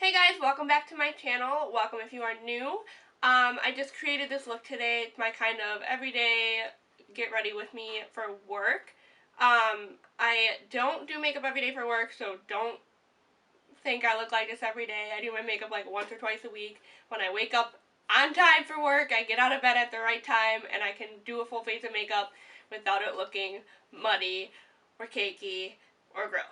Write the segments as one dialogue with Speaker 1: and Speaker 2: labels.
Speaker 1: Hey guys, welcome back to my channel. Welcome if you are new. I just created this look today. It's my kind of everyday get ready with me for work. I don't do makeup every day for work, so don't think I look like this every day. I do my makeup like once or twice a week. When I wake up on time for work, I get out of bed at the right time, and I can do a full face of makeup without it looking muddy or cakey or gross.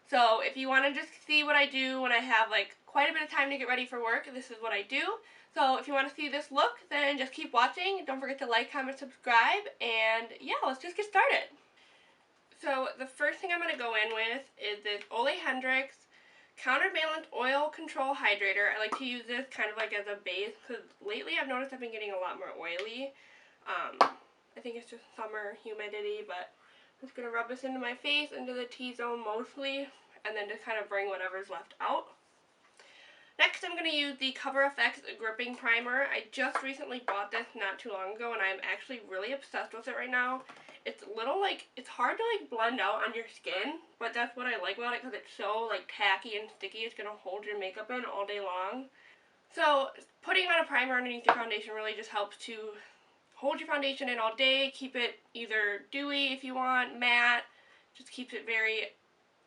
Speaker 1: So if you want to just see what I do when I have like quite a bit of time to get ready for work, this is what I do. So if you want to see this look, then just keep watching. Don't forget to like, comment, subscribe, and yeah, let's just get started. So the first thing I'm going to go in with is this Ole Hendrix Counterbalance Oil Control Hydrator. I like to use this kind of like as a base because lately I've noticed I've been getting a lot more oily. I think it's just summer humidity, but I'm just going to rub this into my face, into the T-zone mostly, and then just kind of bring whatever's left out. Next, I'm going to use the Cover FX Gripping Primer. I just recently bought this not too long ago, and I'm actually really obsessed with it right now. It's it's hard to like blend out on your skin, but that's what I like about it because it's so like tacky and sticky. It's going to hold your makeup in all day long. So putting on a primer underneath your foundation really just helps to hold your foundation in all day, keep it either dewy if you want, matte, just keeps it very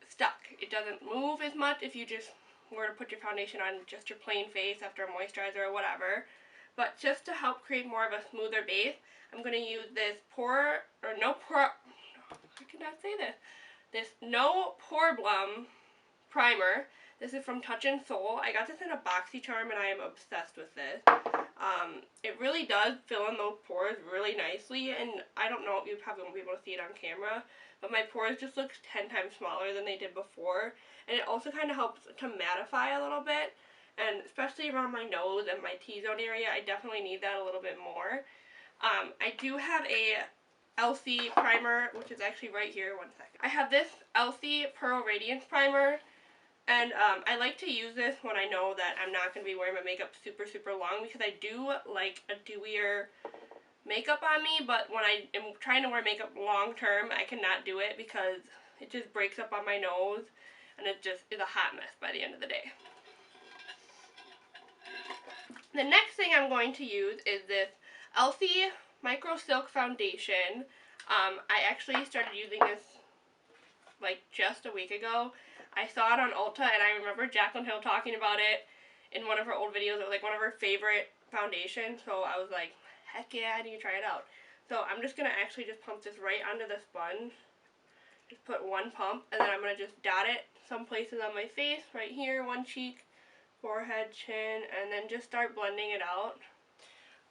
Speaker 1: stuck. It doesn't move as much if you just were to put your foundation on just your plain face after a moisturizer or whatever. But just to help create more of a smoother base, I'm going to use this This No Problem primer. This is from Touch in Sol. I got this in a BoxyCharm and I am obsessed with this. It really does fill in those pores really nicely, and I don't know, you probably won't be able to see it on camera, but my pores just look 10 times smaller than they did before, and it also kind of helps to mattify a little bit, and especially around my nose and my T-zone area, I definitely need that a little bit more. I do have a Elsie primer, which is actually right here, one second. I have this Elsie Pearl Radiance primer. And I like to use this when I know that I'm not going to be wearing my makeup super long, because I do like a dewier makeup on me, but when I am trying to wear makeup long term, I cannot do it because it just breaks up on my nose and it just is a hot mess by the end of the day. The next thing I'm going to use is this Elsie Micro Silk Foundation. I actually started using this like just a week ago. I saw it on Ulta, and I remember Jaclyn Hill talking about it in one of her old videos. It was like one of her favorite foundations, so I was like, heck yeah, I need to try it out. So I'm just going to actually just pump this right onto the sponge. Just put one pump, and then I'm going to just dot it some places on my face, right here, one cheek, forehead, chin, and then just start blending it out.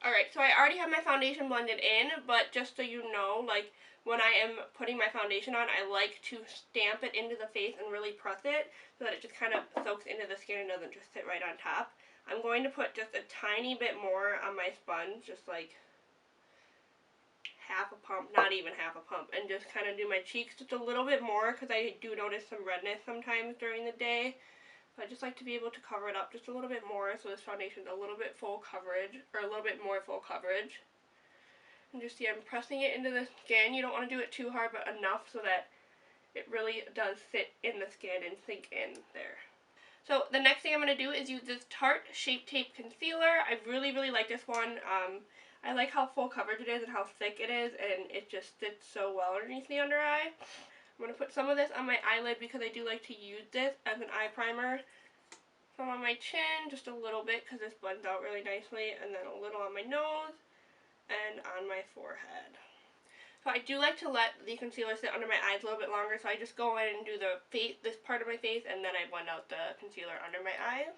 Speaker 1: Alright, so I already have my foundation blended in, but just so you know, like, when I am putting my foundation on, I like to stamp it into the face and really press it so that it just kind of soaks into the skin and doesn't just sit right on top. I'm going to put just a tiny bit more on my sponge, just like half a pump, not even half a pump, and just kind of do my cheeks just a little bit more because I do notice some redness sometimes during the day. So I just like to be able to cover it up just a little bit more so this foundation is a little bit full coverage, or a little bit more full coverage. And just see, I'm pressing it into the skin. You don't want to do it too hard, but enough so that it really does sit in the skin and sink in there. So the next thing I'm going to do is use this Tarte Shape Tape Concealer. I really like this one. I like how full coverage it is and how thick it is, and it just sits so well underneath the under eye. I'm going to put some of this on my eyelid because I do like to use this as an eye primer. Some on my chin, just a little bit because this blends out really nicely, and then a little on my nose and on my forehead. So I do like to let the concealer sit under my eyes a little bit longer, so I just go in and do this part of my face, and then I blend out the concealer under my eyes.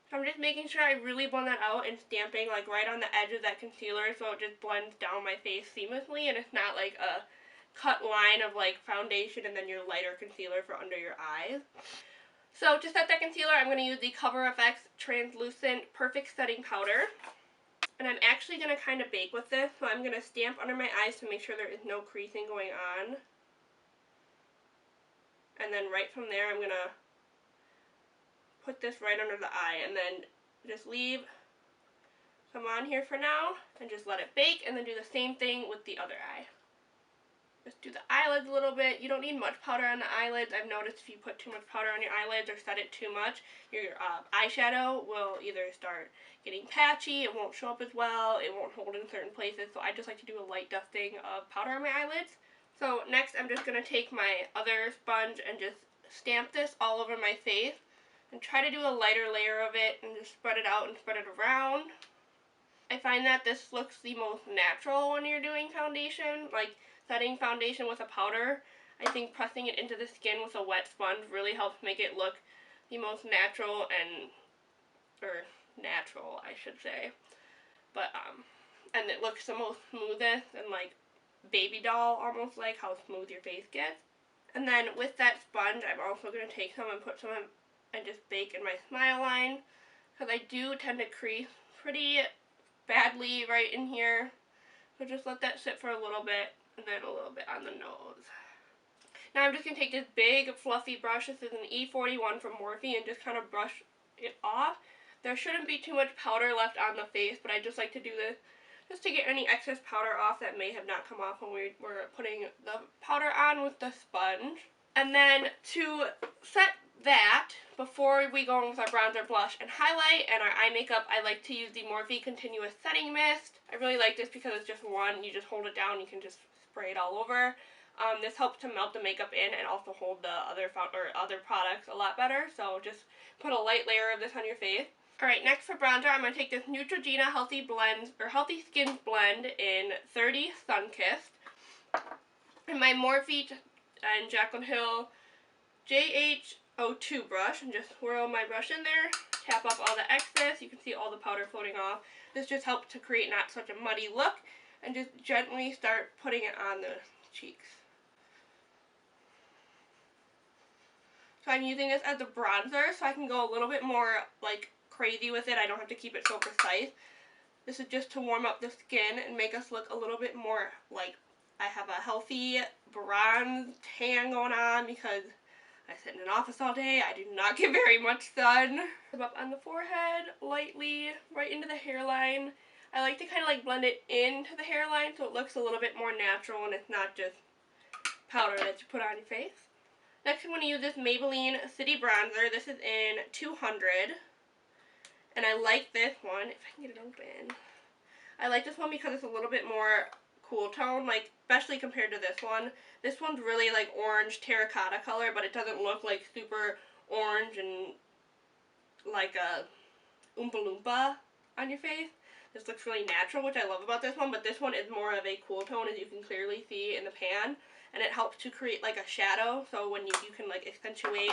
Speaker 1: So I'm just making sure I really blend that out and stamping like right on the edge of that concealer so it just blends down my face seamlessly, and it's not like a cut line of like foundation and then your lighter concealer for under your eyes. So to set that concealer, I'm going to use the Cover FX Translucent Perfect Setting Powder. And I'm actually going to kind of bake with this, so I'm going to stamp under my eyes to make sure there is no creasing going on. And then right from there, I'm going to put this right under the eye, and then just leave some on here for now, and just let it bake, and then do the same thing with the other eye. Just do the eyelids a little bit. You don't need much powder on the eyelids. I've noticed if you put too much powder on your eyelids or set it too much, your eyeshadow will either start getting patchy, it won't show up as well, it won't hold in certain places, so I just like to do a light dusting of powder on my eyelids. So next I'm just going to take my other sponge and just stamp this all over my face and try to do a lighter layer of it and just spread it out and spread it around. I find that this looks the most natural when you're doing foundation, like setting foundation with a powder. I think pressing it into the skin with a wet sponge really helps make it look the most natural natural, I should say. But, and it looks the most smoothest and like baby doll, almost like how smooth your face gets. And then with that sponge, I'm also going to take some and put some in, and just bake in my smile line, because I do tend to crease pretty badly right in here. So just let that sit for a little bit, and then a little bit on the nose. Now I'm just going to take this big fluffy brush, this is an E41 from Morphe, and just kind of brush it off. There shouldn't be too much powder left on the face, but I just like to do this just to get any excess powder off that may have not come off when we were putting the powder on with the sponge. And then to set that, before we go in with our bronzer, blush, and highlight, and our eye makeup, I like to use the Morphe Continuous Setting Mist. I really like this because it's just one. You just hold it down, you can just spray it all over. This helps to melt the makeup in and also hold the other products a lot better. So just put a light layer of this on your face. Alright, next for bronzer, I'm going to take this Neutrogena Healthy Skins Blend in 30 Sunkissed. And my Morphe and Jaclyn Hill JH02 brush, and just swirl my brush in there, tap off all the excess. You can see all the powder floating off. This just helps to create not such a muddy look, and just gently start putting it on the cheeks. So I'm using this as a bronzer, so I can go a little bit more like crazy with it. I don't have to keep it so precise. This is just to warm up the skin and make us look a little bit more like I have a healthy bronze tan going on, because I sit in an office all day. I do not get very much sun. Up on the forehead, lightly, right into the hairline. I like to kind of like blend it into the hairline so it looks a little bit more natural and it's not just powder that you put on your face. Next I'm going to use this Maybelline City Bronzer. This is in 200. And I like this one, if I can get it open. I like this one because it's a little bit more cool tone, like especially compared to this one. This one's really like orange terracotta color, but it doesn't look like super orange and like a Oompa Loompa on your face. This looks really natural, which I love about this one, but this one is more of a cool tone, as you can clearly see in the pan. And it helps to create like a shadow, so when you can like accentuate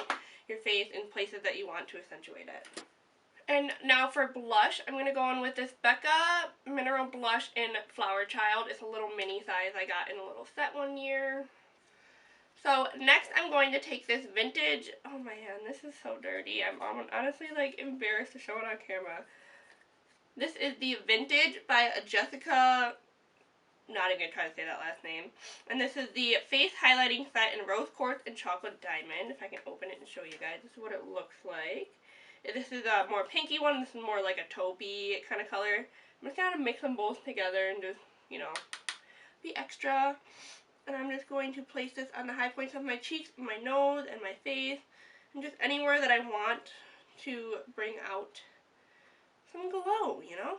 Speaker 1: your face in places that you want to accentuate it. And now for blush, I'm going to go in with this Becca Mineral Blush in Flower Child. It's a little mini size I got in a little set one year. So next I'm going to take this vintage, oh my hand, this is so dirty. I'm honestly like embarrassed to show it on camera. This is the Vintage by Jessica, not even going to try to say that last name. And this is the Face Highlighting Set in Rose Quartz and Chocolate Diamond. If I can open it and show you guys, this is what it looks like. This is a more pinky one, this is more like a taupey kind of color. I'm just going to mix them both together and just, you know, be extra. And I'm just going to place this on the high points of my cheeks, my nose, and my face, and just anywhere that I want to bring out some glow, you know?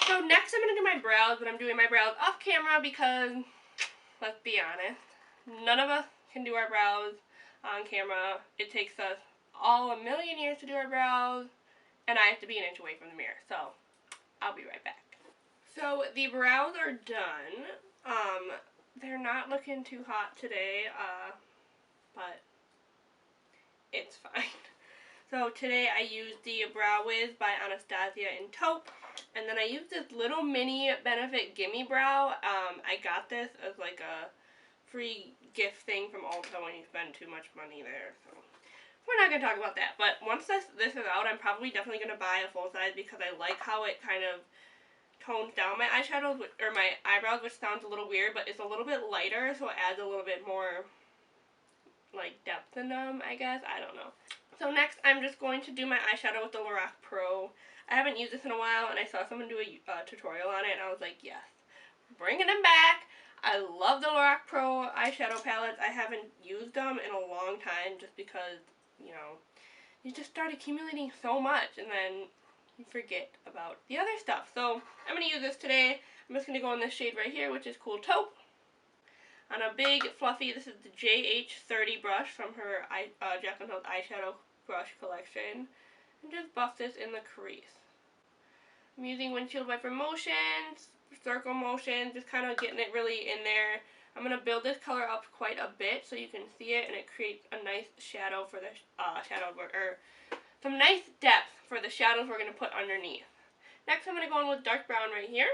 Speaker 1: So next I'm going to do my brows, but I'm doing my brows off camera because, let's be honest, none of us can do our brows on camera. It takes us all a million years to do our brows, and I have to be an inch away from the mirror, so I'll be right back. So the brows are done. They're not looking too hot today, but it's fine. So today I used the Brow Wiz by Anastasia in taupe, and then I used this little mini Benefit Gimme Brow. I got this as like a free gift thing from Ulta when you spend too much money there, so we're not going to talk about that. But once this is out, I'm probably definitely going to buy a full size because I like how it kind of tones down my eyeshadows, or my eyebrows, which sounds a little weird, but it's a little bit lighter, so it adds a little bit more like depth in them, I guess. I don't know. So next I'm just going to do my eyeshadow with the Lorac Pro. I haven't used this in a while, and I saw someone do a tutorial on it, and I was like, yes, bringing them back. I love the Lorac Pro eyeshadow palettes. I haven't used them in a long time just because, you know, you just start accumulating so much and then you forget about the other stuff. So I'm going to use this today. I'm just going to go in this shade right here, which is Cool Taupe. On a big, fluffy, this is the JH30 brush from her Jaclyn Hill's eyeshadow brush collection. And just buff this in the crease. I'm using windshield wiper motions, circle motions, just kind of getting it really in there. I'm going to build this color up quite a bit so you can see it, and it creates a nice shadow for the some nice depth for the shadows we're going to put underneath. Next I'm going to go in with dark brown right here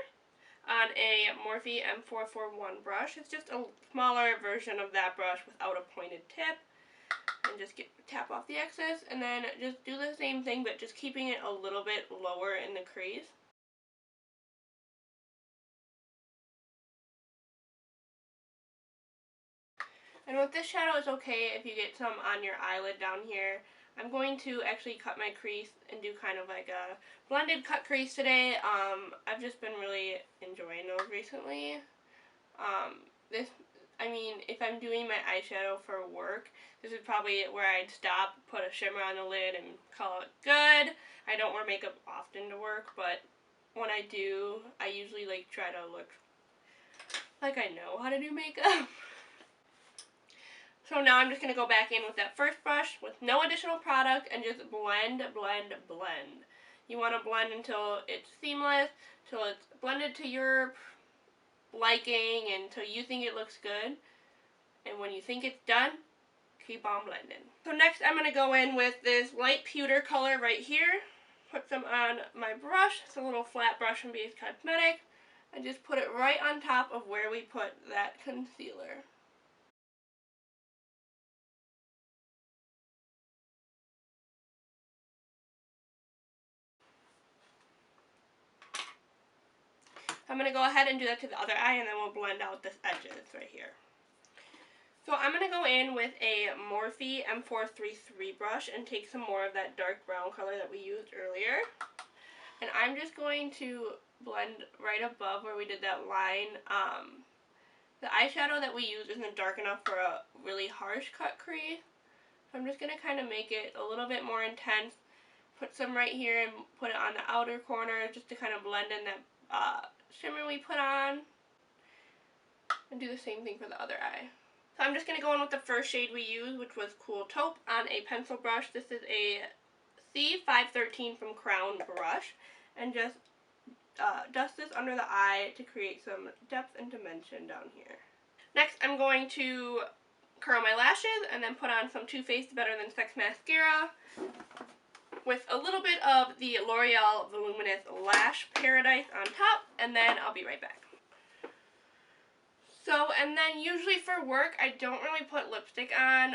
Speaker 1: on a Morphe M441 brush. It's just a smaller version of that brush without a pointed tip. And just tap off the excess, and then just do the same thing, but just keeping it a little bit lower in the crease. And with this shadow, it's okay if you get some on your eyelid down here. I'm going to actually cut my crease and do kind of like a blended cut crease today. I've just been really enjoying those recently. If I'm doing my eyeshadow for work, this is probably where I'd stop, put a shimmer on the lid, and call it good. I don't wear makeup often to work, but when I do, I usually try to look like I know how to do makeup. So now I'm just going to go back in with that first brush with no additional product and just blend, blend, blend. You want to blend until it's seamless, until it's blended to your liking, and until you think it looks good. And when you think it's done, keep on blending. So next I'm going to go in with this light pewter color right here. Put some on my brush. It's a little flat brush from BH Cosmetics. And just put it right on top of where we put that concealer. I'm going to go ahead and do that to the other eye, and then we'll blend out this edges right here. So I'm going to go in with a Morphe M433 brush and take some more of that dark brown color that we used earlier. And I'm just going to blend right above where we did that line. The eyeshadow that we used isn't dark enough for a really harsh cut crease. So I'm just going to kind of make it a little bit more intense. Put some right here and put it on the outer corner just to kind of blend in that shimmer we put on. And do the same thing for the other eye. So I'm just going to go in with the first shade we used, which was Cool Taupe, on a pencil brush. This is a C513 from Crown brush. And just dust this under the eye to create some depth and dimension down here. Next I'm going to curl my lashes and then put on some Too Faced Better Than Sex mascara with a little bit of the L'Oreal Voluminous Lash Paradise on top, and then I'll be right back. So, and then usually for work, I don't really put lipstick on.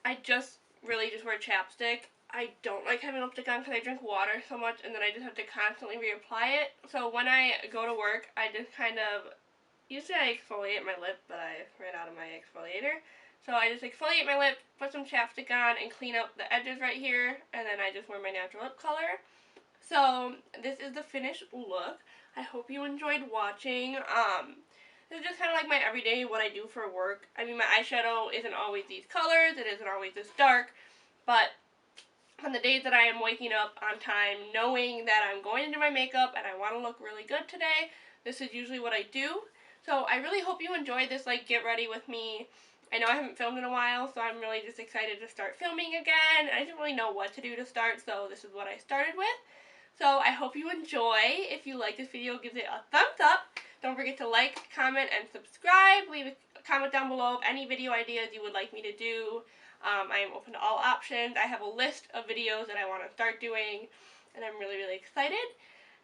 Speaker 1: I just really just wear chapstick. I don't like having lipstick on because I drink water so much, and then I just have to constantly reapply it. So when I go to work, I just kind of, usually I exfoliate my lip, but I ran out of my exfoliator. So I just exfoliate my lip, put some chapstick on, and clean up the edges right here, and then I just wear my natural lip color. So this is the finished look. I hope you enjoyed watching. This is just kind of like my everyday, what I do for work. I mean, my eyeshadow isn't always these colors, it isn't always this dark, but on the days that I am waking up on time, knowing that I'm going to do my makeup and I want to look really good today, this is usually what I do. So I really hope you enjoyed this, get ready with me. I know I haven't filmed in a while, so I'm really just excited to start filming again. I didn't really know what to do to start, so this is what I started with. So I hope you enjoy. If you like this video, give it a thumbs up. Don't forget to like, comment, and subscribe. Leave a comment down below of any video ideas you would like me to do. I am open to all options. I have a list of videos that I want to start doing, and I'm really, really excited.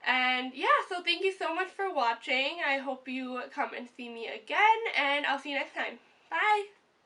Speaker 1: And yeah, so thank you so much for watching. I hope you come and see me again, and I'll see you next time. Bye!